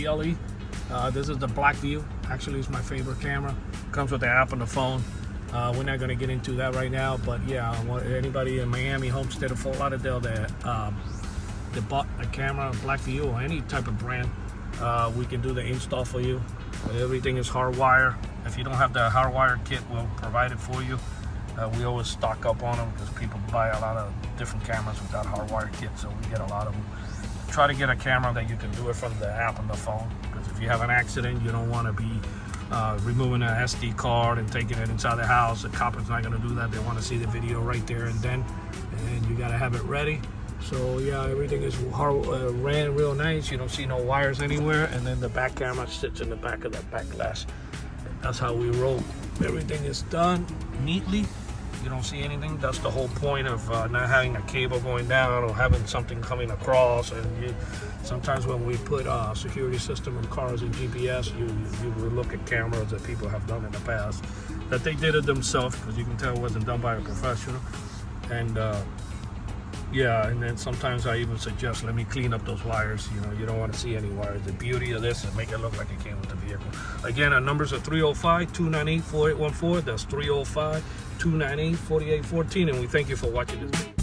PLE. This is the black view. Actually, it's my favorite camera. Comes with the app on the phone. We're not going to get into that right now, but yeah, anybody in Miami, Homestead, or Fort Lauderdale that bought a camera, black view, or any type of brand, we can do the install for you. Everything is hardwire. If you don't have the hardwire kit, we'll provide it for you. We always stock up on them because people buy a lot of different cameras without hardwire kits, so we get a lot of them. Try to get a camera that you can do it from the app on the phone, because if you have an accident, you don't want to be removing an SD card and taking it inside the house. The copper's not going to do that. They want to see the video right there and then, and you got to have it ready. So yeah, everything is ran real nice. You don't see no wires anywhere, and then the back camera sits in the back of that back glass. That's how we roll. Everything is done neatly. You don't see anything. That's the whole point of not having a cable going down or having something coming across. And sometimes when we put a security system in cars and GPS, you will look at cameras that people have done in the past, that they did it themselves, because you can tell it wasn't done by a professional. And yeah, and then sometimes I even suggest, let me clean up those wires. You know, you don't want to see any wires. The beauty of this is make it look like it came with the vehicle. Again, our numbers are 305-298-4814. That's 305-298-4814. And we thank you for watching this video.